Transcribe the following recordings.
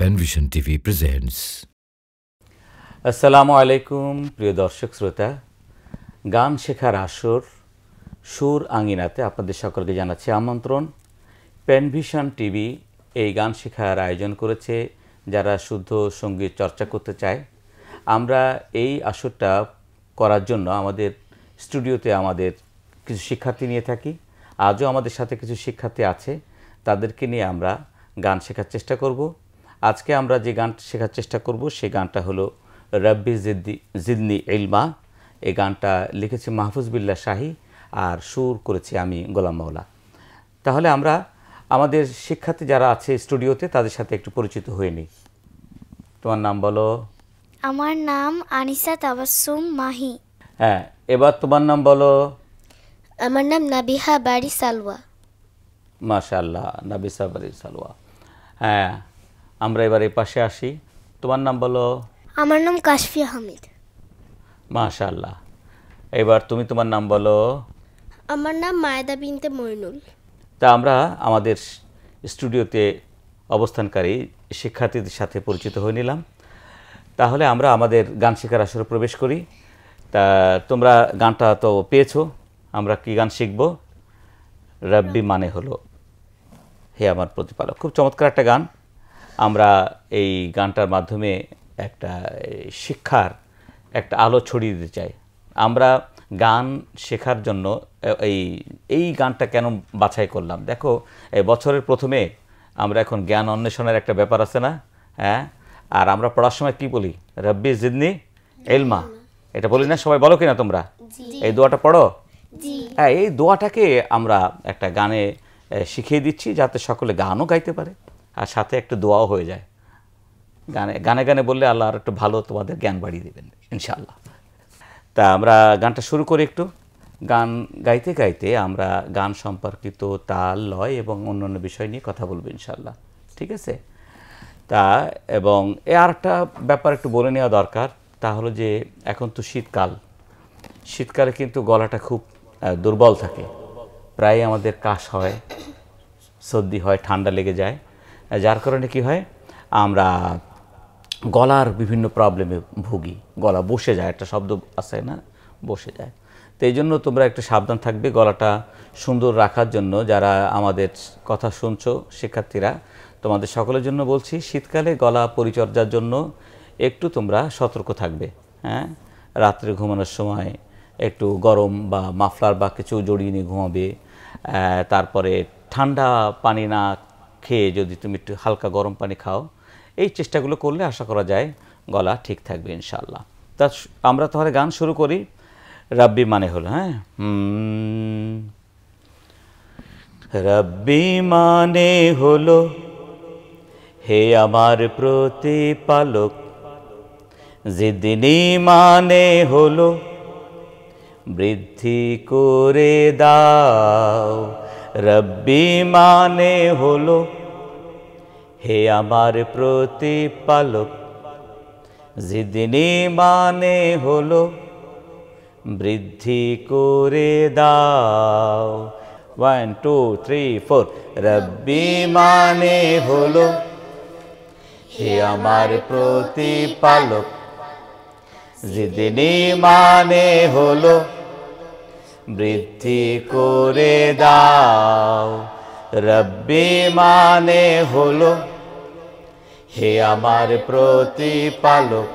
পেনভিশন TV presents. আসসালামু আলাইকুম প্রিয় দর্শক শ্রোতা, গান শেখার আসর সুর আঙ্গিনাতে আপনাদের সকলকে জানাচ্ছি আমন্ত্রণ। পেনভিশন টিভি এই গান শেখার আয়োজন করেছে যারা শুদ্ধ সঙ্গীত চর্চা করতে চায়। আমরা এই আসরটা করার জন্য আমাদের স্টুডিওতে আমাদের কিছু শিক্ষার্থী নিয়ে থাকি। আজও আমাদের সাথে কিছু শিক্ষার্থী আছে, তাদেরকে নিয়ে আমরা গান শেখার চেষ্টা করব। আজকে আমরা যে গান শেখার চেষ্টা করব সেই গানটা হলো রব্বি জিদনি ইলমা। এই গানটা লিখেছে মাহফুজ বিল্লাহ শাহী আর সুর করেছি আমি গোলাম মাওলা। তাহলে আমরা আমাদের শিক্ষার্থী যারা আছে স্টুডিওতে তাদের সাথে একটু পরিচিত হয়ে নিই। তোমার নাম বলো। আমার নাম আনিসা তাবাসসুম মাহি। হ্যাঁ, এবার তোমার নাম বলো। আমার নাম নাবিহা বাড়ি সালওয়া। মাশাআল্লাহ, নাবিসা বাড়ি সালওয়া। হ্যাঁ, আমরা এবার এই পাশে আসি। তোমার নাম বলো। আমার নাম কাশফি হামিদ। মাশাআল্লাহ। এবার তুমি তোমার নাম বলো। আমার নাম মায়েদা বিনতে মইনুল। তা আমরা আমাদের স্টুডিওতে অবস্থানকারী শিক্ষার্থীদের সাথে পরিচিত হয়ে নিলাম। তাহলে আমরা আমাদের গান শেখার আসরে প্রবেশ করি। তা তোমরা গানটা তো পেয়েছো। আমরা কি গান শিখব? রব্বি মানে হলো হে আমার প্রতিপালক। খুব চমৎকার একটা গান। আমরা এই গানটার মাধ্যমে একটা শিক্ষার একটা আলো ছড়িয়ে দিতে চাই। আমরা গান শেখার জন্য এই গানটা কেন বাছাই করলাম, দেখো এই বছরের প্রথমে আমরা এখন জ্ঞান অন্বেষণের একটা ব্যাপার আছে না? হ্যাঁ, আর আমরা পড়ার সময় কি বলি? রব্বি জিদনি ইলমা, এটা বলি না? সবাই বলো কিনা তোমরা? এই দোয়াটা পড়ো। হ্যাঁ, এই দোয়াটাকে আমরা একটা গানে শিখিয়ে দিচ্ছি যাতে সকলে গানও গাইতে পারে আর সাথে একটা দোয়াও হয়ে যায়। গানে গানে বললে আল্লাহ আর একটু ভালো তোমাদের জ্ঞান বাড়িয়ে দেবেন ইনশাআল্লাহ। তা আমরা গানটা শুরু করি। একটু গান গাইতে গাইতে আমরা গান সম্পর্কিত তাল, লয় এবং অন্যান্য বিষয় নিয়ে কথা বলবো ইনশাআল্লাহ, ঠিক আছে? তা এবং আর একটা ব্যাপার একটু বলে নেওয়া দরকার, তা হলো যে এখন তো শীতকালে কিন্তু গলাটা খুব দুর্বল থাকে। প্রায় আমাদের কাশ হয়, সর্দি হয়, ঠান্ডা লেগে যায়, যার কারণে কি হয় আমরা গলার বিভিন্ন প্রবলেমে ভুগি। গলা বসে যায়, একটা শব্দ আছে না, বসে যায়। তো এই জন্য তোমরা একটু সাবধান থাকবে গলাটা সুন্দর রাখার জন্য। যারা আমাদের কথা শুনছো শিক্ষার্থীরা, তোমাদের সকলের জন্য বলছি শীতকালে গলা পরিচর্যার জন্য একটু তোমরা সতর্ক থাকবে। হ্যাঁ, রাত্রে ঘুমানোর সময় একটু গরম বা মাফলার বা কিছু জড়িয়ে নিয়ে ঘুমাবে। তারপরে ঠান্ডা পানি না খেয়ে যদি তুমি একটু হালকা গরম পানি খাও, এই চেষ্টাগুলো করলে আশা করা যায় গলা ঠিক থাকবে ইনশাআল্লাহ। তা আমরা তাহলে গান শুরু করি। রব্বি মানে হলো, হ্যাঁ, রব্বি মানে হলো হে আমার প্রতিপালক, জিদনি মানে হলো বৃদ্ধি করে দাও। রব্বি মানে হলো হে আমার প্রতিপালক, জিদনি মানে হলো বৃদ্ধি করে দাও। 1 2 3 4 রব্বি মানে হলো হে আমার প্রতিপালক, জিদনি মানে হলো বৃদ্ধি করে দাও। রব্বি মানে হলো হে আমার প্রতিপালক,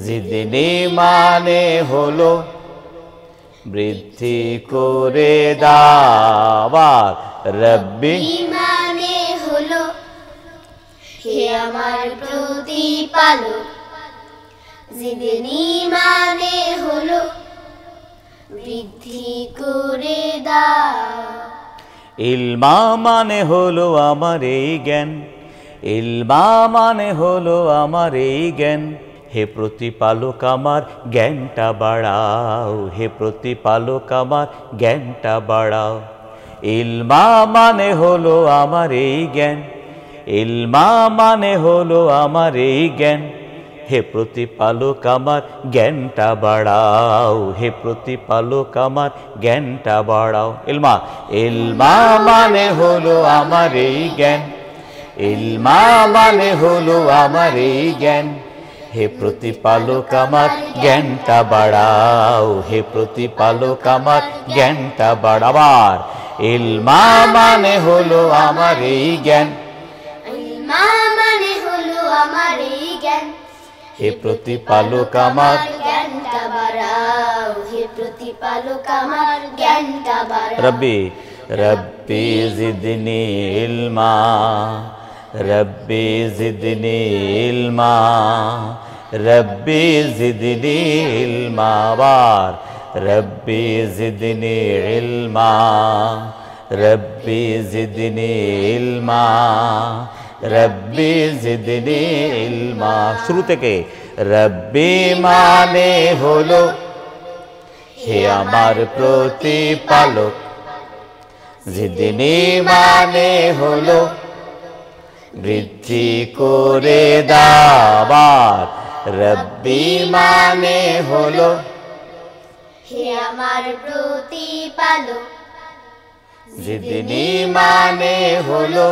জিদনি মানে হলো বৃদ্ধি করে দাও। রব্বি মানে হলো হে আমার প্রতিপালক, জিদনি মানে হলো বৃদ্ধি করে দাও। ইলমা মানে হলো আমার এই জ্ঞান, ইলমা মানে হলো আমার এই জ্ঞান। হে প্রতিপালক আমার জ্ঞানটা বাড়াও, হে প্রতিপালক আমার জ্ঞানটা বাড়াও। ইলমা মানে হলো আমার এই জ্ঞান, ইলমা মানে হলো আমার এই জ্ঞান। হে প্রতিপালক আমার জ্ঞানটা বাড়াও, হে প্রতিপালক আমার জ্ঞানটা বাড়াও। ইলমা, ইলমা মানে হলো আমার এই জ্ঞান, ইলমা মানে হলো আমার এই জ্ঞান। হে প্রতিপালক আমার জ্ঞানটা বাড়াও, হে প্রতিপালক আমার জ্ঞানটা বাড়াবার। ইলমা মানে হলো আমার এই জ্ঞান, ইলমা মানে হলো আমার এই জ্ঞান। হে প্রতিপালক আমার জ্ঞানটা বাড়াও, হে প্রতিপালক আমার জ্ঞানটা বাড়াও। রব্বি রব্বি জিদনি ইলমা, রব্বি জিদনি ইলমা, রব্বি জিদনি ইলমা বার। রব্বি জিদনি ইলমা, রব্বি জিদনি ইলমা, রব্বি জিদনি ইলমা। শুরু থেকে রব্বি মানে হলো হে আমার প্রতিপালক, জিদনি মানে হলো বৃদ্ধি করে দাবার। রব্বি মানে হলো হে আমার প্রতিপালক, জিদনি মানে হলো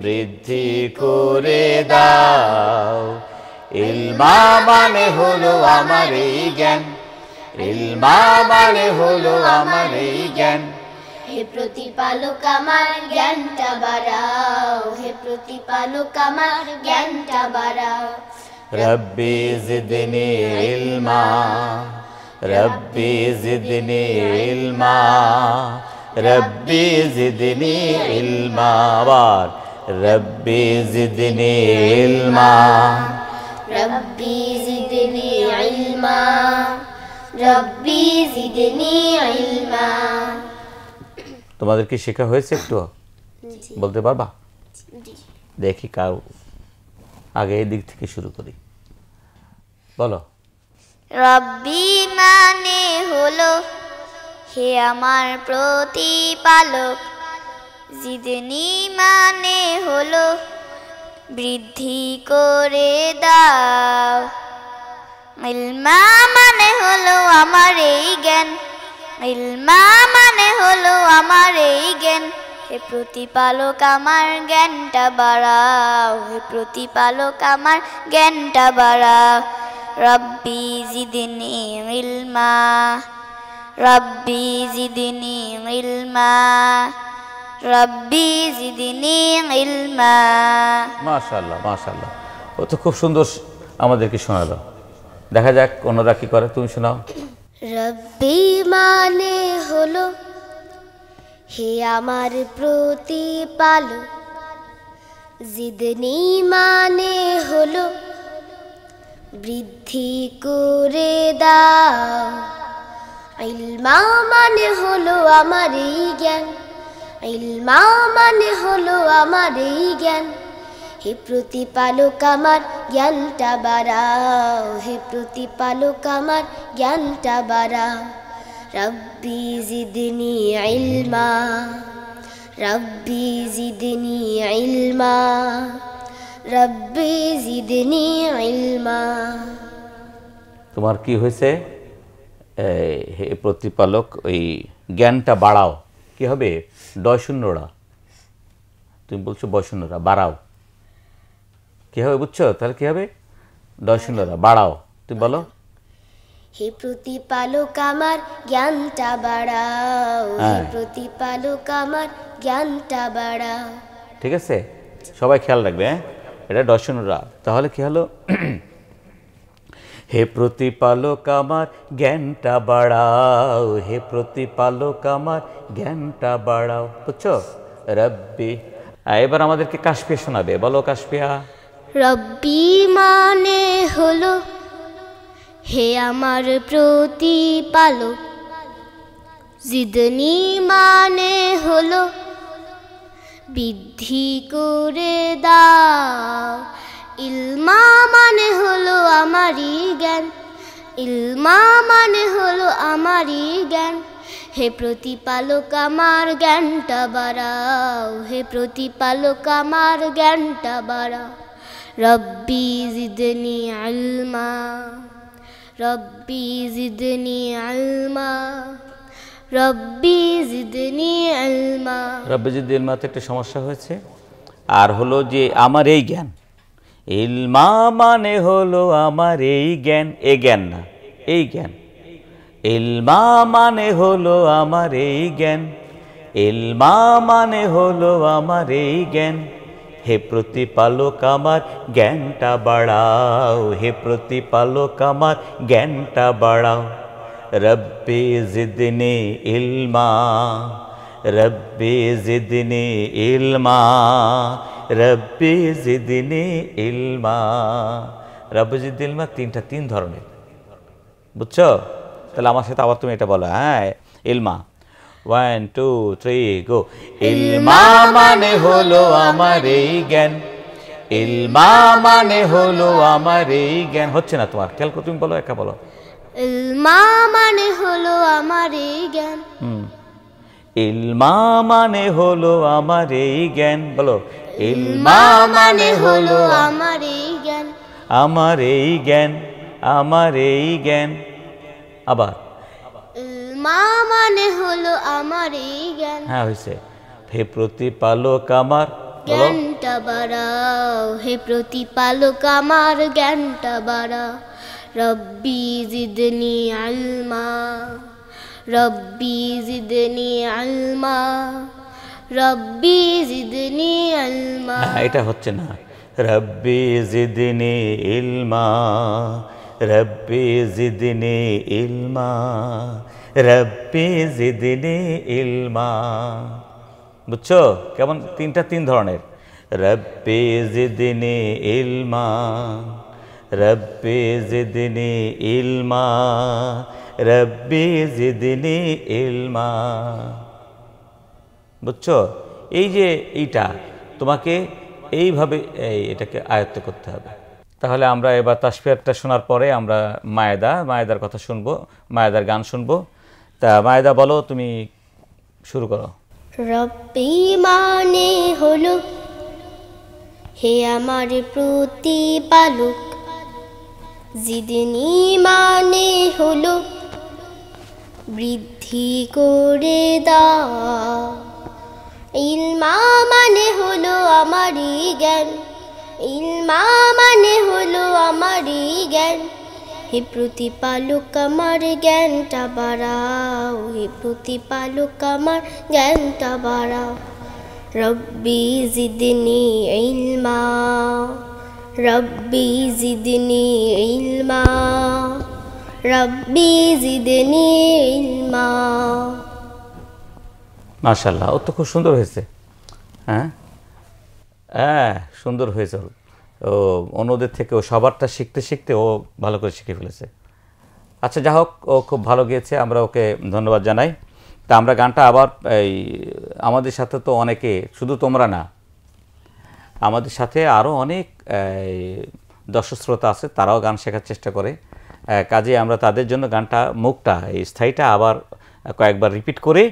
বৃদ্ধি করে দাও। ইলমা মানে হলো আমার এই জ্ঞান, ইলমা মানে হলো আমার এই জ্ঞান। হে প্রতিপালক আমার জ্ঞানটা বাড়াও, হে প্রতিপালক আমার জ্ঞানটা বাড়াও। রব্বি জিদনি ইলমা, রব্বি জিদনি ইলমা, রব্বি জিদনি ইলমা বার। রব্বি জিদনি ইলমা, রব্বি জিদনি ইলমা, রব্বি জিদনি ইলমা। তোমাদের কি শেখা হয়েছে একটু? বলতে পারবা? দেখি কার আগে এই দিক থেকে শুরু করি, বলো। রব্বি মানে হলো হে আমার প্রতিপালক, জিদনি মানে হলো বৃদ্ধি করে দাও। ইলমা মানে হলো আমার এই জ্ঞান, ইলমা মানে হলো আমার এই জ্ঞান। হে প্রতিপালক আমার জ্ঞানটা বাড়াও, হে প্রতিপালক আমার জ্ঞানটা বাড়াও। রব্বি জিদনি ইলমা, রব্বি জিদনি ইলমা, রব্বি জিদনি ইলমা। মাশাআল্লাহ মাশাআল্লাহ, ও তো খুব সুন্দর আমাদেরকে শোনালো। দেখা যাক অন্যরা কি করে, তুমি শোনাও। রব্বি মানে হলো হে আমার প্রতিপালক, জিদনি মানে হলো বৃদ্ধি করে দাও। ইলমা মানে হলো আমার এই জ্ঞান, ইলমা মানে হলো আমার এই জ্ঞান। হে প্রতিপালক আমার জ্ঞানটা বাড়াও, হে প্রতিপালক আমার জ্ঞানটা বাড়াও। রব্বি জিদনি ইলমা, রব্বি জিদনি ইলমা, রব্বি জিদনি ইলমা। তোমার কি হয়েছে? হে প্রতিপালক ওই জ্ঞানটা বাড়াও, কি হবে? ডয় শূন্যরা, তুমি বলছো বয় শূন্যরা, বাড়াও, কি হবে বুঝছো? তাহলে কি হবে? ডয় শূন্যরা বাড়াও, তুমি বলো। হে প্রতিপালক আমার জ্ঞানটা বাড়াও, হে প্রতিপালক আমার জ্ঞানটা বাড়াও। ঠিক আছে, সবাই খেয়াল রাখবে, হ্যাঁ, এটা ডয় শূন্যরা। তাহলে কি হলো? হে প্রতিপালক আমার জ্ঞানটা বাড়াও, হে প্রতিপালক আমার জ্ঞানটা বাড়াও, বুঝছো? রব্বি। এবার আমাদেরকে কাশফিয়া শোনাবে, বলো কাশফিয়া। রব্বি মানে হলো হে আমার প্রতিপালক, জিদনি মানে হলো বৃদ্ধি করে দাও। ইলমা মানে হলো আমারই জ্ঞান, ইলমা মানে হলো আমারই জ্ঞান। হে প্রতিপালক আমার জ্ঞানটা বাড়াও, হে প্রতিপালক আমার জ্ঞানটা বাড়াও। রব্বি জিদনি ইলমা, রব্বি জিদনি ইলমা, রব্বি জিদনি ইলমা। রব্বি জিদনি ইলমাতে একটা সমস্যা হয়েছে, আর হলো যে আমার এই জ্ঞান, ইলমা মানে হলো আমার এই জ্ঞান, এ জ্ঞান না, এই জ্ঞান। ইলমা মানে হলো আমার এই জ্ঞান, ইলমা মানে হলো আমার এই জ্ঞান। হে প্রতিপালক আমার জ্ঞানটা বাড়াও, হে প্রতিপালক আমার জ্ঞানটা বাড়াও। রব্বি জিদনি ইলমা, রব্বি জিদনি ইলমা, রব্বি জিদনি ইলমা। রব্বি জিদনি ইলমা তিন ধরনের, বুঝছো? তাহলে আমার সাথে আবার তুমি এটা বলো, হ্যাঁ, ইলমা। 1 2 3 গো। ইলমা মানে হলো আমার এই জ্ঞান, ইলমা মানে হলো আমার এই জ্ঞান। হচ্ছে না তোমার, খেয়াল করে তুমি বলো, একা বলো। ইলমা মানে হলো আমার এই জ্ঞান। ইলমা মানে হলো আমার এই জ্ঞান, বলো। ইলমা মানে হলো আমার এই জ্ঞান, আমার এই জ্ঞান, আমার এই জ্ঞান। আবার ইলমা মানে হলো আমার এই জ্ঞান। হ্যাঁ, হয়েছে। হে প্রতিপালক আমার, বলো। জ্ঞানটা বাড়াও, হে প্রতিপালক আমার জ্ঞানটা বাড়াও। রব্বি জিদনি ইলমা, রব্বি জিদনি ইলমা, রব্বি জিদনি ইলমা। এটা হচ্ছে না। রব্বি জিদনি ইলমা, রব্বি জিদনি ইলমা, রব্বি জিদনি ইলমা। বুঝছো কেমন? তিন ধরনের। রব্বি জিদনি ইলমা, রব্বি জিদনি ইলমা, রব্বি জিদনি ইলমা। বুঝছো? এই যে এইটা তোমাকে এইভাবে এটাকে আয়ত্ত করতে হবে। তাহলে আমরা এবার তাসবিহাতটা শোনার পরে আমরা মায়েদার কথা শুনবো, মায়েদার গান শুনবো। তা মায়েদা বলো, তুমি শুরু করো। রব্বি মানে হলো হে আমার প্রতিপালক, জিদনি মানে হলো বৃদ্ধি করে দাও। ইলমা মানে হলো আমারই জ্ঞান, ইলমা মানে হলো আমারই জ্ঞান। হে প্রতিপালক আমার জ্ঞানটা বাড়াও, হে প্রতিপালক আমার জ্ঞানটা বাড়াও। রব্বি জিদনি ইলমা, রব্বি জিদনি ইলমা, রব্বি জিদনি ইলমা। মাশাআল্লাহ, ও তো খুব সুন্দর হয়েছে। হ্যাঁ হ্যাঁ, সুন্দর হয়েছে। ও অন্যদের থেকে ও সবারটা শিখতে শিখতে ও ভালো করে শিখে ফেলেছে। আচ্ছা, যা হোক, ও খুব ভালো গিয়েছে, আমরা ওকে ধন্যবাদ জানাই। তা আমরা গানটা আবার আমাদের সাথে তো অনেকে, শুধু তোমরা না, আমাদের সাথে আরও অনেক দর্শক শ্রোতা আছে, তারাও গান শেখার চেষ্টা করে। কাজে আমরা তাদের জন্য গানটা, মুখটা, এই স্থায়ীটা আবার কয়েকবার রিপিট করে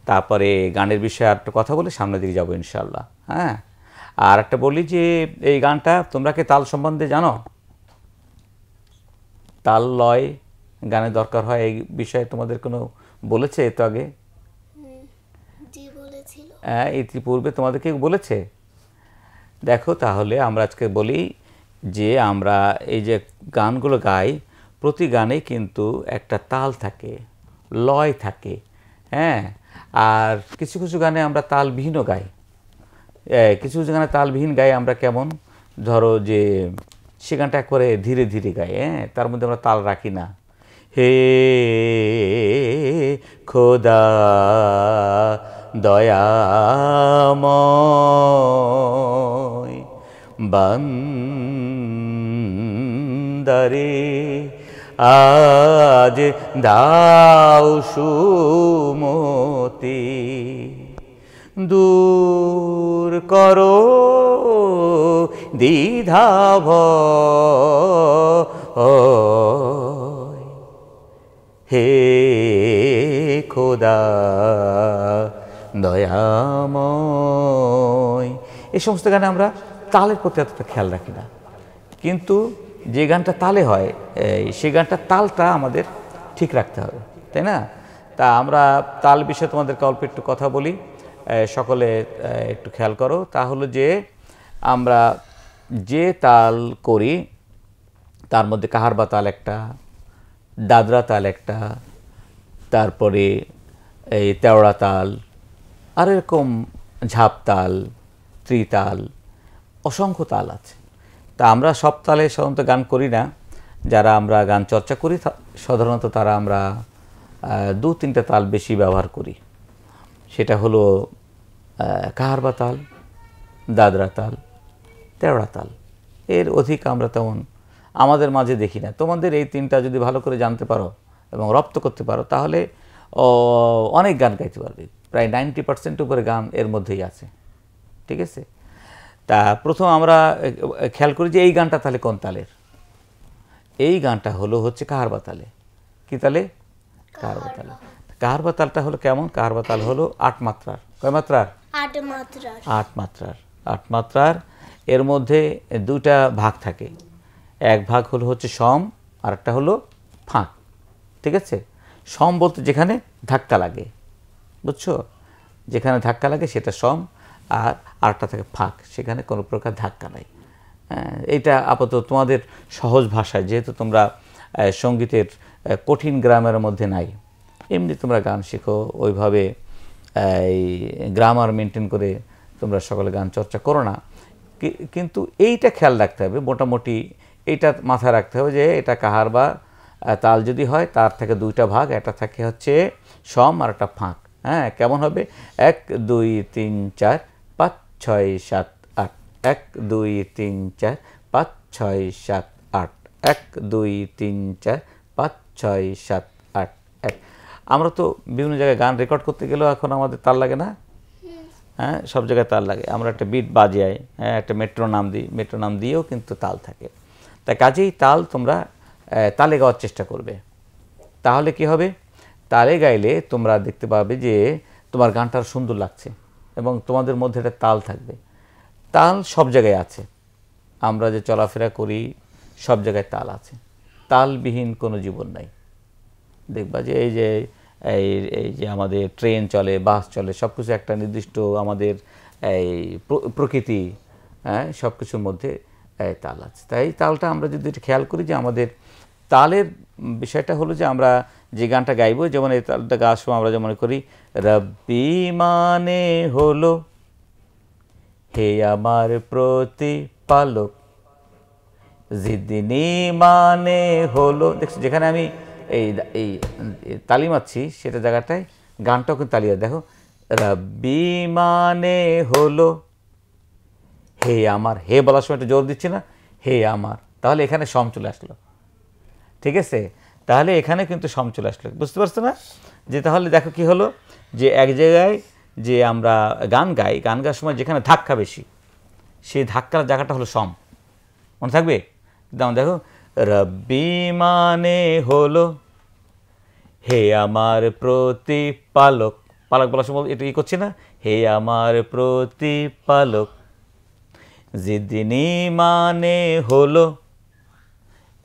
তারপরে গানের বিষয়ে আর কথা বলে সামনের দিকে যাবো ইনশাআল্লাহ। হ্যাঁ, আর একটা বলি যে এই গানটা তোমরা কি তাল সম্বন্ধে জানো? তাল লয় গানের দরকার হয়, এই বিষয়ে তোমাদের কোনো বলেছে এত আগে? হ্যাঁ, ইতিপূর্বে তোমাদের কেউ বলেছে? দেখো, তাহলে আমরা আজকে বলি যে আমরা এই যে গানগুলো গাই, প্রতি গানে কিন্তু একটা তাল থাকে, লয় থাকে। হ্যাঁ, আর কিছু কিছু গানে আমরা তালবিহীনও গাই। কিছু কিছু গানে তালবিহীন গাই আমরা, কেমন ধরো যে সে গানটা একবারে ধীরে ধীরে গাই, হ্যাঁ, তার মধ্যে আমরা তাল রাখি না। হে খোদা দয়াময় বান্দারে আজ দাও সুমতি, দূর করো দ্বিধাভয়। হে খোদা দয়াময়। এই সমস্ত গানে আমরা তালের প্রতি এতটা খেয়াল রাখি না, কিন্তু যে গানটা তালে হয় সেই গানটা তালটা আমাদের ঠিক রাখতে হবে, তাই না? তা আমরা তাল বিষয়ে তোমাদেরকে অল্প একটু কথা বলি। সকলে একটু খেয়াল করো, তা হলো যে আমরা যে তাল করি তার মধ্যে কাহারবা তাল একটা, দাদরা তাল একটা, তারপরে এই তেওড়া তাল, আর এরকম ঝাপ তাল, ত্রিতাল, অসংখ্য তাল আছে। তা আমরা সব তালে সাধারণত গান করি না। যারা আমরা গান চর্চা করি সাধারণত তারা আমরা 2-3টা তাল বেশি ব্যবহার করি। সেটা হলো কাহারবা তাল, দাদরা তাল, তেওড়া তাল। এর অধিক আমরা তেমন আমাদের মাঝে দেখি না। তোমাদের এই 3টা যদি ভালো করে জানতে পারো এবং রপ্ত করতে পারো তাহলে অনেক গান গাইতে পারবে। প্রায় 90% উপরে গান এর মধ্যেই আছে, ঠিক আছে। তা প্রথম আমরা খেয়াল করি যে এই গানটা তাহলে কোন তালের। এই গানটা হচ্ছে কাহারবা তালে। কি তালে? কাহারবা তালে। কাহারবা তালটা হলো কেমন? কাহারবা তাল হলো 8 মাত্রার। কয় মাত্রার? 8 মাত্রার। 8 মাত্রার। 8 মাত্রার। এর মধ্যে 2টা ভাগ থাকে। এক ভাগ হচ্ছে সম, আর একটা হলো ফাঁক, ঠিক আছে। সম বলতে যেখানে ধাক্কা লাগে, বুঝছো? যেখানে ধাক্কা লাগে সেটা সম, আর আরেকটা থাকে ফাঁক, সেখানে কোনো প্রকার ধাক্কা নাই। এইটা আপাতত তোমাদের সহজ ভাষায়, যেহেতু তোমরা সঙ্গীতের কঠিন গ্রামের মধ্যে নাই, এমনি তোমরা গান শেখো, ওইভাবে এই গ্রামার মেনটেন করে তোমরা সকলে গান চর্চা করো না। কিন্তু এইটা খেয়াল রাখতে হবে, মোটামুটি এইটা মাথায় রাখতে হবে যে এটা কাহারবা তাল যদি হয় তার থেকে 2টা ভাগ, একটা থাকে হচ্ছে সম আর একটা ফাঁক। হ্যাঁ, কেমন হবে? 1 2 3 4 5 6 7 8, 1 2 3 4 5 6 7 8, 1 2 3 4 5 6 7 8 1। আমরা তো বিভিন্ন জায়গায় গান রেকর্ড করতে গেলেও এখন আমাদের তাল লাগে না? হ্যাঁ, সব জায়গায় তাল লাগে। আমরা একটা বিট বাজাই, হ্যাঁ, একটা মেট্রোনাম দিই, মেট্রোনাম দিয়েও কিন্তু তাল থাকে। তাই কাজেই তাল তোমরা তালে গাওয়ার চেষ্টা করবে। তাহলে কি হবে? তালে গাইলে তোমরা দেখতে পাবে যে তোমার গানটা সুন্দর লাগছে এবং তোমাদের মধ্যে একটা তাল থাকবে। তাল সব জায়গায় আছে, আমরা যে চলাফেরা করি সব জায়গায় তাল আছে। তালবিহীন কোনো জীবন নাই। দেখবা যে এই যে আমাদের ট্রেন চলে, বাস চলে, সব কিছু একটা নির্দিষ্ট আমাদের এই প্রকৃতি, হ্যাঁ, সব কিছুর মধ্যে তাল আছে। তাই তালটা আমরা যদি খেয়াল করি যে আমাদের তালের বিষয়টা হলো যে আমরা যে গানটা গাইবো, যেমন এই তালটা গাওয়ার সময় আমরা যেমন করি, রব্বি মানে হলো হে আমার প্রতিপালক, জিদ্দিনী মানে হলো, দেখছি যেখানে আমি এই তালি মারছি সেটা জায়গাটায় গানটাও কিন্তু তালিয়া। দেখো, রব্বি মানে হলো হে আমার, হে বলার সময় একটু জোর দিচ্ছি না, হে আমার, তাহলে এখানে সম চলে আসলো, ঠিক আছে। তাহলে এখানে কিন্তু সম চলে আসলো, বুঝতে পারছো না? যে তাহলে দেখো কি হলো, যে এক জায়গায় যে আমরা গান গাই, গান গাওয়ার সময় যেখানে ধাক্কা বেশি, সেই ধাক্কার জায়গাটা হলো সম, মনে থাকবে? দেখো, রব্বি মানে হলো হে আমার প্রতিপালক, পালক বলার সময় এটা করছি না, হে আমার প্রতিপালক, জিদ্দিনী মানে হলো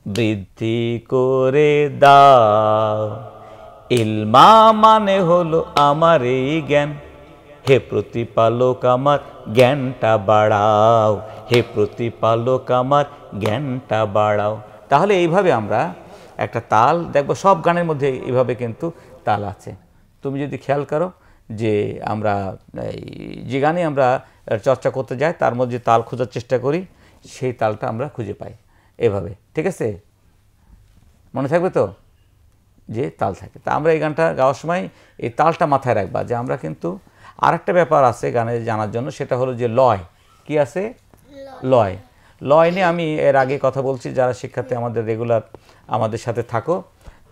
বৃদ্ধি করে দাও, ইলমা মানে হলো আমার এই জ্ঞান, হে প্রতিপালক আমার জ্ঞানটা বাড়াও, হে প্রতিপালক আমার জ্ঞানটা বাড়াও। তাহলে এইভাবে আমরা একটা তাল দেখবো, সব গানের মধ্যে এইভাবে কিন্তু তাল আছে। তুমি যদি খেয়াল করো যে আমরা যে গানে আমরা চর্চা করতে যাই তার মধ্যে তাল খোঁজার চেষ্টা করি, সেই তালটা আমরা খুঁজে পাই এভাবে, ঠিক আছে? মনে থাকবে তো যে তাল থাকে। তা আমরা এই গানটা গাওয়ার সময় এই তালটা মাথায় রাখবা, যে আমরা কিন্তু আরেকটা ব্যাপার আছে গানে জানার জন্য, সেটা হলো যে লয়। কি আছে? লয়। লয় নিয়ে আমি এর আগে কথা বলছি, যারা শিক্ষার্থী আমাদের রেগুলার আমাদের সাথে থাকো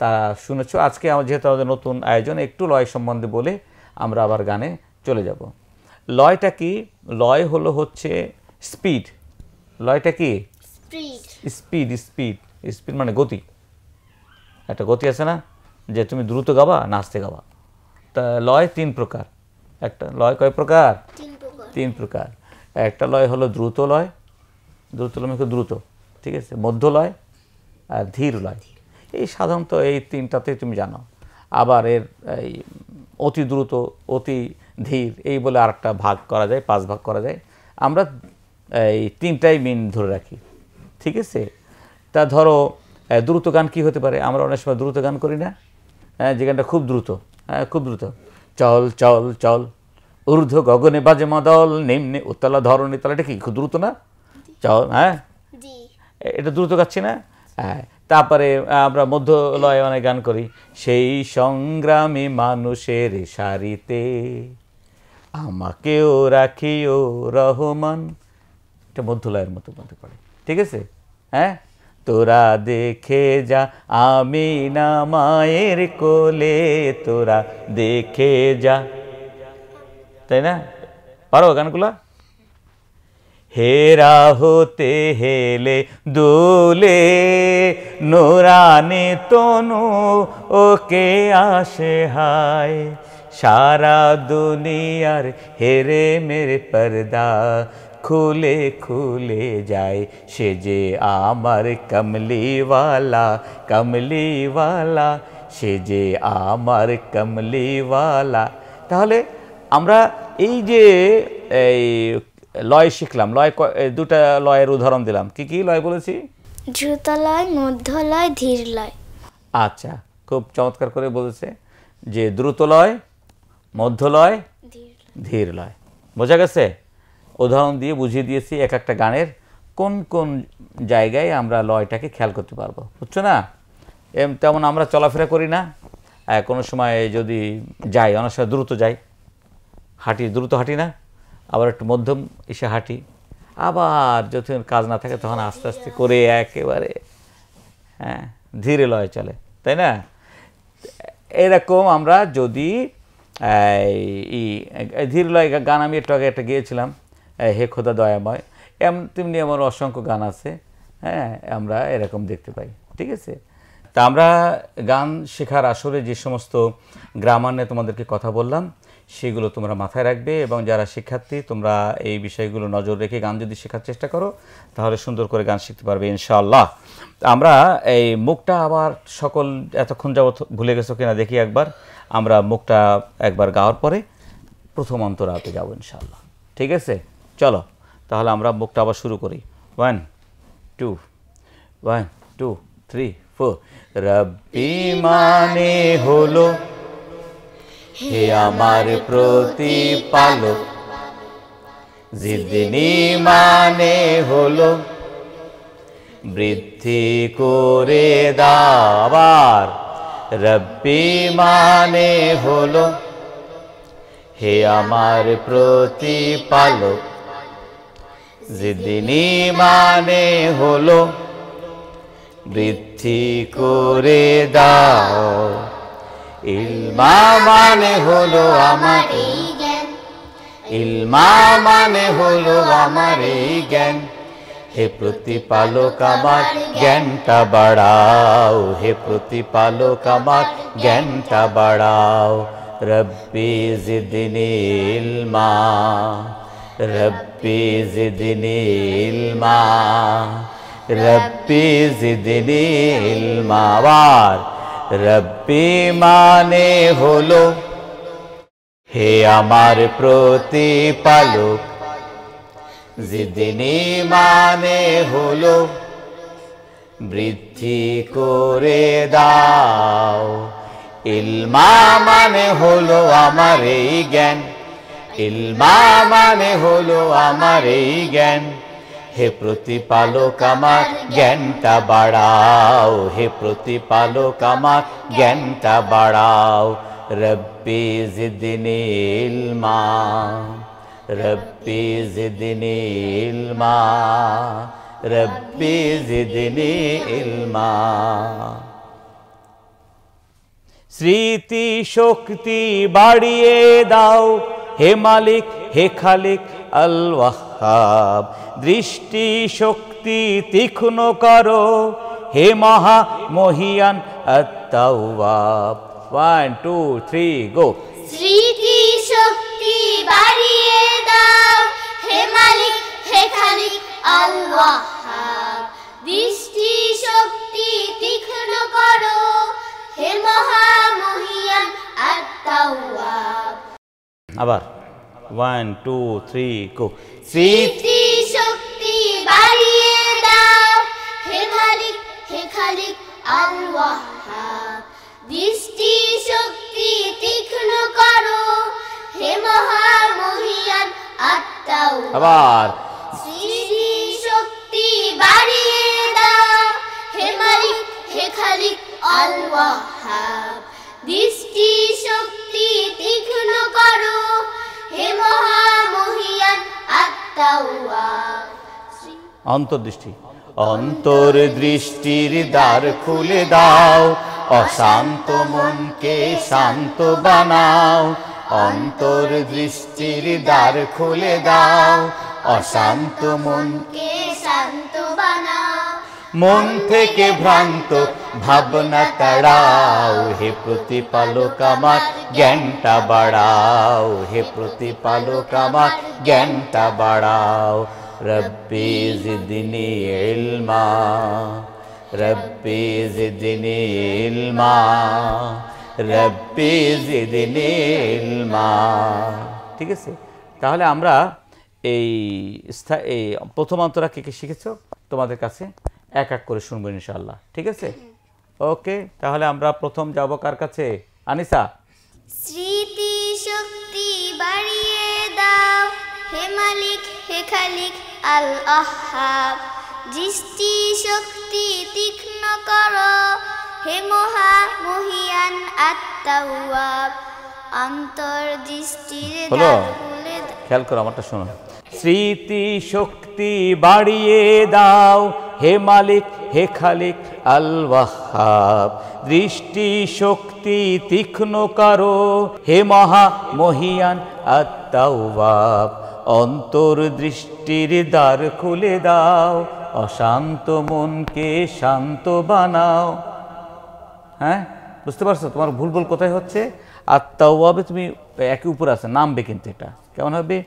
তারা শুনেছো। আজকে যেহেতু আমাদের নতুন আয়োজন, একটু লয় সম্বন্ধে বলে আমরা আবার গানে চলে যাব। লয়টা কি? লয় হচ্ছে স্পিড। লয়টা কি? স্পিড। স্পিড স্পিড মানে গতি। একটা গতি আছে না, যে তুমি দ্রুত গাবা না আস্তে গাবা। তা লয় 3 প্রকার। একটা লয় কয় প্রকার? 3 প্রকার। একটা লয় হলো দ্রুত লয়, দ্রুত লয় মানে দ্রুত, ঠিক আছে, মধ্য লয় আর ধীর লয়। এই সাধারণত এই 3টাতেই তুমি জানো। আবার এর এই অতি দ্রুত, অতি ধীর, এই বলে আরেকটা ভাগ করা যায়, 5 ভাগ করা যায়। আমরা এই 3টাই মিন ধরে রাখি, ঠিক আছে? তা ধরো দ্রুত গান কি হতে পারে? আমরা অনেক সময় দ্রুত গান করি না, যে গানটা খুব দ্রুত, খুব দ্রুত, চল চল চল ঊর্ধ্ব গগনে বাজে মাদল নিম্নে উত্তলা ধরণী তলা, এটা কি খুব দ্রুত না? চল, এটা দ্রুত গাচ্ছি না? হ্যাঁ। তারপরে আমরা মধ্য লয়ে অনেক গান করি, সেই সংগ্রামী মানুষের সারিতে আমাকেও রাখিও রহমান, এটা মধ্য লয়ের মতো মধ্যে পড়ে, ঠিক আছে? হ্যাঁ, তোরা দেখে যা আমি না মায়ের কোলে, তোরা দেখে যা, তাই না? পারো গানগুলা? হেরা হতে হেলে দোলে নোরানি তনু ওকে আসে হায়, সারা দুনিয়ার হেরে মেরে পর্দা খুলে খুলে যায়, সে যে আমার কমলিওয়ালা কমলিওয়ালা, সে যে আমার কমলিওয়ালা। তাহলে আমরা এই যে এই লয় শিখলাম, লয় দুটা লয়ের উদাহরণ দিলাম, কি কি লয় বলেছি? দ্রুত লয়, মধ্য লয়, ধীর লয়। আচ্ছা, খুব চমৎকার করে বলেছে যে দ্রুত লয়, মধ্য লয়, ধীর লয়। বোঝা গেছে? উদাহরণ দিয়ে বুঝিয়ে দিয়েছি এক একটা গানের কোন কোন জায়গায় আমরা লয়টাকে খেয়াল করতে পারবো, বুঝছো না? তেমন আমরা চলাফেরা করি না, কোনো সময় যদি যাই অনেক সময় দ্রুত যাই, হাঁটি, দ্রুত হাঁটি না, আবার একটু মধ্যম এসে হাঁটি, আবার যখন কাজ না থাকে তখন আস্তে আস্তে করে একেবারে ধীরে লয় চলে, তাই না? এরকম আমরা যদি ধীর লয় গান, আমি একটু আগে একটা গিয়েছিলাম, হে খোদা দয়াময়, তেমনি আমার অসংখ্য গান আছে, হ্যাঁ, আমরা এরকম দেখতে পাই, ঠিক আছে? তা আমরা গান শেখার আসরে যে সমস্ত গ্রামার নিয়ে তোমাদেরকে কথা বললাম সেগুলো তোমরা মাথায় রাখবে, এবং যারা শিক্ষার্থী তোমরা এই বিষয়গুলো নজর রেখে গান যদি শেখার চেষ্টা করো তাহলে সুন্দর করে গান শিখতে পারবে ইনশাআল্লাহ। আমরা এই মুখটা আবার সকল এতক্ষণ যাবত ভুলে গেছো কিনা দেখি একবার, আমরা মুখটা একবার গাওয়ার পরে প্রথম অন্তরাতে যাবো ইনশাআল্লাহ, ঠিক আছে? চলো তাহলে আমরা মুখটা আবার শুরু করি। 1 2 1 2 3 4। রব্বি মানে হলো হে আমার প্রতিপালক, জিদনি মানে হলো বৃদ্ধি করে দাবার, রব্বি মানে হলো হে আমার প্রতিপালক, জিদনি মানে হলো বৃদ্ধি করে দাও, ইলমা মানে হলো আমার এই জ্ঞান, ইলমা মানে হলো আমার এই জ্ঞান, হে প্রতিপালক আমার জ্ঞানটা বাড়াও, হে প্রতিপালক আমার জ্ঞানটা বাড়াও, রব্বি জিদনি ইলমা, রব্বি জিদনি ইলমা, রব্বি জিদনি ইলমা। আবার রব্বি মানে হলো হে আমার প্রতিপালক, জিদনি মানে হলো বৃদ্ধি করে দাও, ইলমা মানে হলো আমার এই জ্ঞান, ইলমা মানে হলো আমার এই জ্ঞান, হে প্রতিপালক আমার জ্ঞানটা বাড়াও, হে প্রতিপালক আমার জ্ঞানটা বাড়াও, রব্বি জিদনি ইলমা, রব্বি জিদনি ইলমা, রব্বি জিদনি ইলমা। স্মৃতি শক্তি বাড়িয়ে দাও হে মালিক, হে খালিক আল ওয়াহ্হাব, দৃষ্টি শক্তি তীক্ষ্ণ করো হে মহা মহিয়ান আত-তাওয়াব। 1 2 3 গো। স্মৃতি শক্তি বাড়িয়ে দাও হে মালিক, হে খালিক আল ওয়াহ্হাব, দৃষ্টি শক্তি তীক্ষ্ণ করো হে মহা মহিয়ান আত-তাওয়াব। আবার 1 2 3 গো। স্মৃতি শক্তি বাড়িয়ে দাও হে মালিক হে খালিক আল ওয়াহ্হাব দৃষ্টি শক্তি তীক্ষ্ণ করো হে মহামহিয়ান আত-তাওয়াব আবার স্মৃতি শক্তি বাড়িয়ে দাও হে মালিক হে খালিক আল ওয়াহ্হাব দৃষ্টি শক্তি তীক্ষ্ণ করো হে মহামহিয়ান আত-তাওয়াব অন্তর্দৃষ্টি। অন্তর্দৃষ্টির দ্বার খুলে দাও অশান্ত মনকে শান্ত বানাও। অন্তর্দৃষ্টির দ্বার খুলে দাও অশান্ত কে শান্ত বানাও মন থেকে ভ্রান্ত ভাবনা তাড়াও। হে প্রতিপালক আমার জ্ঞানটা বাড়াও। হে প্রতিপালক আমার জ্ঞানটা বাড়াও। রব্বি জিদনি ইলমা রব্বি জিদনি ইলমা রব্বি জিদনি ইলমা। ঠিক আছে, তাহলে আমরা এই প্রথম অন্তরা কে কে শিখেছো তোমাদের কাছে এক এক করে শুনবো ইনশাআল্লাহ। ঠিক আছে, ওকে। তাহলে আমরা প্রথম যাব কার কাছে? আনিসা। স্মৃতি শক্তি বাড়িয়ে দাও হে মালিক হে খালিক আল ওয়াহ্হাব দৃষ্টি শক্তি তীক্ষ্ণ করো হে মহামহিয়ান আত-তাওয়াব অন্তর্দৃষ্টির হলো, দ্বার খুলে খেয়াল করো আমারটা শোনো। স্মৃতি শক্তি বাড়িয়ে দাও হে মালিক হে খালিক আল ওয়াহ্হাব দৃষ্টি শক্তি তীক্ষ্ণ করো হে মহা মহিয়ান আত-তাওয়াব অন্তর্দৃষ্টির দ্বার খুলে দাও অশান্ত মনকে শান্ত বানাও। হ্যাঁ, বুঝতে পারছো তোমার ভুল ভুল কোথায় হচ্ছে? আত-তাওয়াবে তুমি একই উপর আছে, নামবে কিন্তু এটা কেমন হবে?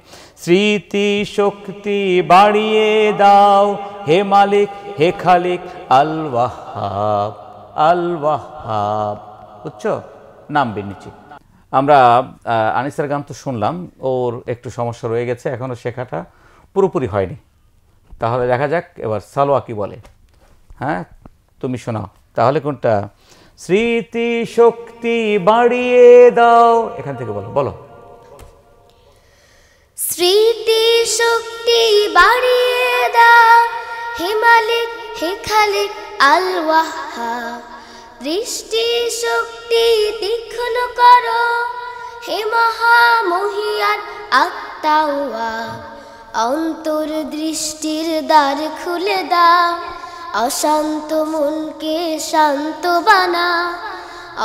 স্মৃতি শক্তি বাড়িয়ে দাও হে মালিক হে খালিক আল ওয়াহ্হাব আল ওয়াহ্হাব। বুঝছো, নামবে নিচে। আমরা আনিসার গান তো শুনলাম, ওর একটু সমস্যা রয়ে গেছে, এখনো শেখাটা পুরোপুরি হয়নি। তাহলে দেখা যাক এবার সালোয়া কি বলে। হ্যাঁ, তুমি শোনাও তাহলে কোনটা? স্মৃতি শক্তি বাড়িয়ে দাও, এখান থেকে বলো বলো। স্মৃতি শক্তি বাড়িয়ে দাও হে মালিক হে খালিক আল ওয়াহ্হাব দৃষ্টি শক্তি তীক্ষ্ণ করো হে মহামহিয়ান আত-তাওয়াব অন্তর্দৃষ্টির দ্বার খুলে দাও অশান্ত মনকে শান্ত বানাও।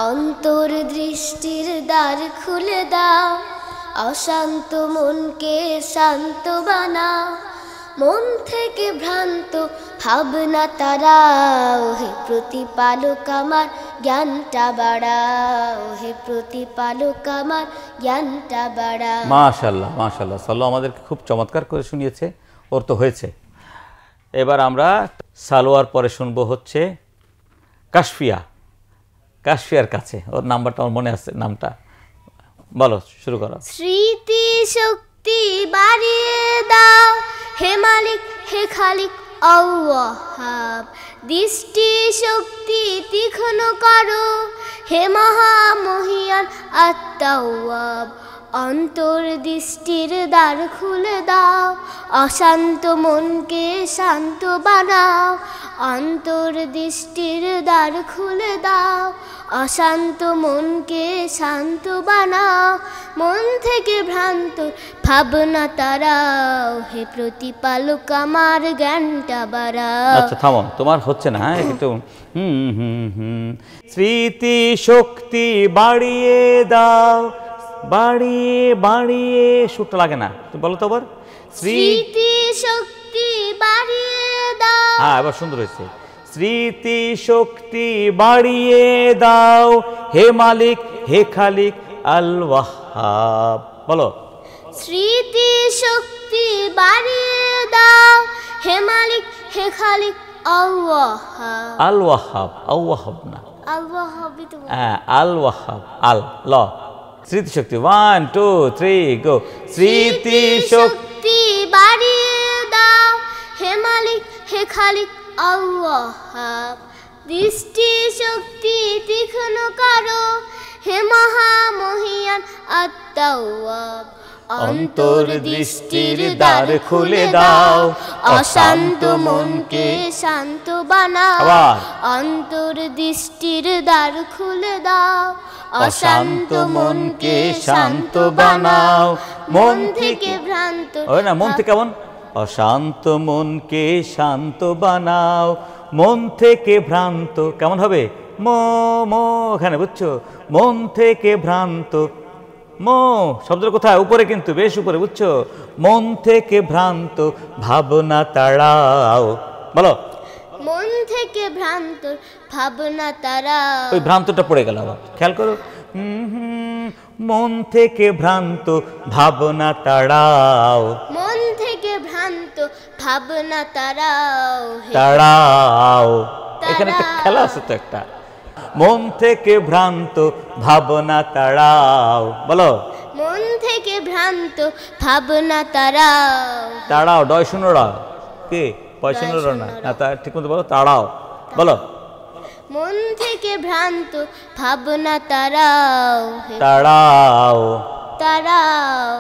অন্তর্দৃষ্টির দ্বার খুলে দাও অশান্ত মনকে শান্ত বানাও। মন থেকে ভ্রান্ত ভাবনা তাড়াও হে প্রতিপালক আমার জ্ঞানটা বাড়াও। হে প্রতিপালক আমার জ্ঞানটা বাড়াও। মাশাআল্লাহ মাশাআল্লাহ, সালোয়া আমাদেরকে খুব চমৎকার করে শুনিয়েছে, ওর তো হয়েছে। এবার আমরা সালোয়ার পরে শুনবো হচ্ছে কাশফিয়া। কাশফিয়ার কাছে, ওর নাম্বারটা আমার মনে আছে, নামটা বলো, শুরু করো। স্মৃতি শক্তি বাড়িয়ে দাও হে মালিক হে খালিক আল ওয়াহ্হাব দৃষ্টি শক্তি তীক্ষ্ণ করো হে মহামহিয়ান আত-তাওয়াব অন্তর্দৃষ্টির দ্বার খুলে দাও অশান্ত মনকে শান্ত বানাও। অন্তর্দৃষ্টির দ্বার খুলে দাও অশান্ত মনকে শান্ত বানাও। মন থেকে ভ্রান্ত ভাবনা তাড়াও হে প্রতিপালক আমার জ্ঞানটা বাড়াও। আচ্ছা থামো, তোমার হচ্ছে না। হ্যাঁ, একটু স্মৃতি শক্তি বাড়িয়ে দাও, বাড়িয়ে বাড়িয়ে সুরটা লাগে না, তুমি বলো তো আবার। স্মৃতি শক্তি বাড়িয়ে দাও। হ্যাঁ, এবার সুন্দর হয়েছে। স্মৃতি শক্তি বাড়িয়ে দাও হে মালিক হে খালিক আল ওয়াহ্হাব। বলো। স্মৃতি শক্তি বাড়িয়ে দাও হে মালিক হে খালিক আল ওয়াহ্হাব। আল ওয়াহ্হাব, আল ওয়াহ্হাব না, আল ওয়াহ্হাবই তো হ্যাঁ আল ওয়াহ্হাব, আল ল স্মৃতিশক্তি 1 2 3 গো স্মৃতিশক্তি বাড়িয়ে দাও হে মালিক হে খালিক আল্লাহ দৃষ্টি শক্তি তীক্ষ্ণ করো হে মহামহিয়ান আত-তাওয়াব অন্তর্দৃষ্টির দ্বার খুলে দাও অশান্ত মনকে শান্ত বানাও আবার অন্তর্দৃষ্টির দ্বার খুলে দাও অশান্ত মনকে শান্ত বানাও মন থেকে ভ্রান্ত ওই না মন থেকে কেমন অশান্ত মনকে শান্ত বানাও মন থেকে ভ্রান্ত কেমন হবে মো মো এখানে বুঝছো মন থেকে ভ্রান্ত মো শব্দের কোথায় উপরে কিন্তু বেশ উপরে বুঝছো মন থেকে ভ্রান্ত ভাবনা তাড়াও বলো মন থেকে ভ্রান্ত ভাবনা তাড়াও ওই ভ্রান্তটা পড়ে গেল আবার খেয়াল করো মন থেকে ভ্রান্ত ভাবনা তাড়াও মন থেকে ভ্রান্ত ভাবনা তাড়াও তাড়াও এখানে একটা খেলা আছে তো একটা মন থেকে ভ্রান্ত ভাবনা তাড়াও বলো মন থেকে ভ্রান্ত ভাবনা তাড়াও তাড়াও ডয় শুনোরা কে পয় শুনোরা না না তা ঠিক মতো বলো তাড়াও বলো মন থেকে ভ্রান্ত ভাবনা তাড়াও তাড়াও তাড়াও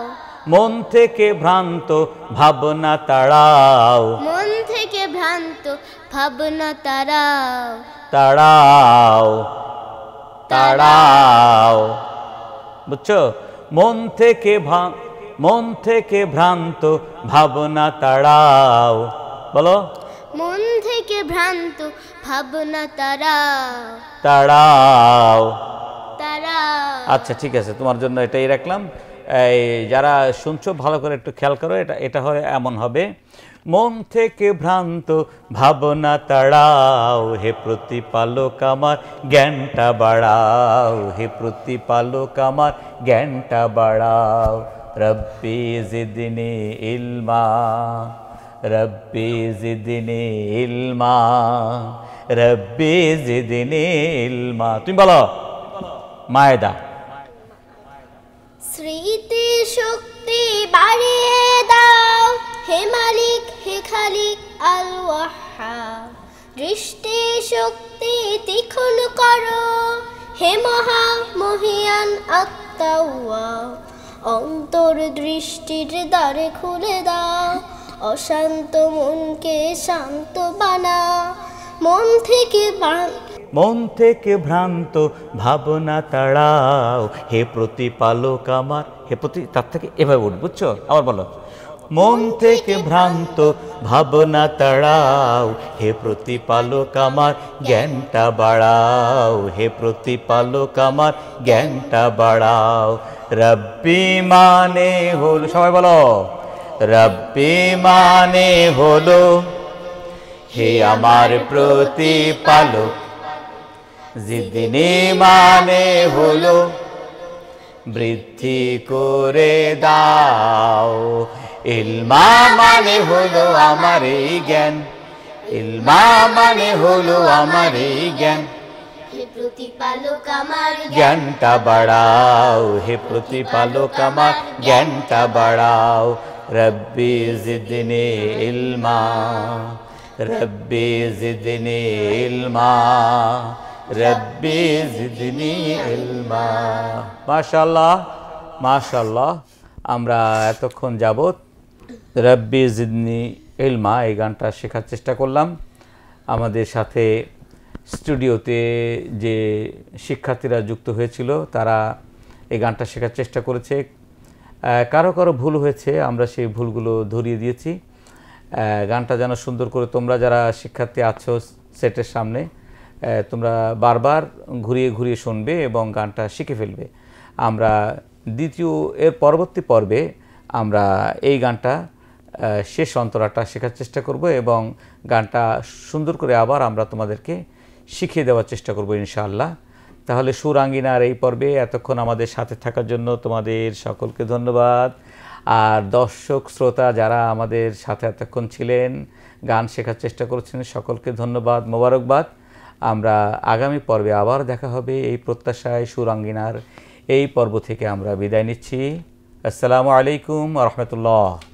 মন থেকে ভ্রান্ত ভাবনা তাড়াও মন থেকে ভ্রান্ত ভাবনা তাড়াও তাড়াও তাড়াও বুঝছো মন থেকে ভ্রান্ত ভাবনা তাড়াও বলো মন থেকে ভ্রান্ত ভাবনা তাড়াও তাড়াও তাড়াও আচ্ছা ঠিক আছে তোমার জন্য এটাই রাখলাম এই যারা শুনছো ভালো করে একটু খেয়াল করো এটা হয় এমন হবে মন থেকে ভ্রান্ত ভাবনা তাড়াও হে প্রতিপালক আমার জ্ঞানটা বাড়াও হে প্রতিপালক আমার জ্ঞানটা বাড়াও রব্বি জিদনি ইলমা রব্বি জিদনি ইলমা রব্বি জিদনি ইলমা তুমি বলো মায়েদা স্মৃতি শক্তি বাড়িয়ে দাও হে মালিক হে খালিক আল ওয়াহ্হাব দৃষ্টি শক্তি তীক্ষ্ণ করো হে মহা মহিয়ান আত-তাওয়াব অন্তর্দৃষ্টির দ্বারে খুলে দাও অশান্ত মনকে শান্ত বানাও মন থেকে ভ্রান্ত ভাবনা তাড়াও হে প্রতিপালক আমার হে তার থেকে এভাবে উঠ বুঝছো আবার বলো মন থেকে ভ্রান্ত ভাবনা তাড়াও হে প্রতিপালক আমার জ্ঞানটা বাড়াও হে প্রতিপালক আমার জ্ঞানটা বাড়াও রব্বি মানে হলো সবাই বলো রব্বি মানে হলো হে আমার প্রতিপালক জিদনি মানে হলো বৃদ্ধি করে দাও ইলমা মানে হলো আমার এই জ্ঞান ইলমা মানে হলো আমার এই জ্ঞান হে প্রতিপালক আমার জ্ঞানটা বাড়াও হে প্রতিপালক আমার জ্ঞানটা বাড়াও রব্বি জিদনি ইলমা রব্বি জিদনি ইলমা রব্বি জিদনি ইলমা মাশাআল্লাহ মাশাআল্লাহ আমরা এতক্ষণ যাবত রব্বি জিদনি ইলমা এই গানটা শেখার চেষ্টা করলাম আমাদের সাথে স্টুডিওতে যে শিক্ষার্থীরা যুক্ত হয়েছিল তারা এই গানটা শেখার চেষ্টা করেছে কারো কারো ভুল হয়েছে আমরা সেই ভুলগুলো ধরিয়ে দিয়েছি গানটা যেন সুন্দর করে তোমরা যারা শিক্ষার্থী আছো সেটের সামনে তোমরা বারবার ঘুরিয়ে ঘুরিয়ে শুনবে এবং গানটা শিখে ফেলবে আমরা এর পরবর্তী পর্বে আমরা এই গানটা শেষ অন্তরাটা শেখার চেষ্টা করব এবং গানটা সুন্দর করে আবার আমরা তোমাদেরকে শিখিয়ে দেওয়ার চেষ্টা করব ইনশাআল্লাহ তাহলে সুরাঙ্গিনার এই পর্বে এতক্ষণ আমাদের সাথে থাকার জন্য তোমাদের সকলকে ধন্যবাদ আর দর্শক শ্রোতা যারা আমাদের সাথে এতক্ষণ ছিলেন গান শেখার চেষ্টা করছেন সকলকে ধন্যবাদ মোবারকবাদ আমরা আগামী পর্বে আবার দেখা হবে এই প্রত্যাশায় সুরাঙ্গিনার এই পর্ব থেকে আমরা বিদায় নিচ্ছি। আসসালামু আলাইকুম ওয়া রাহমাতুল্লাহ।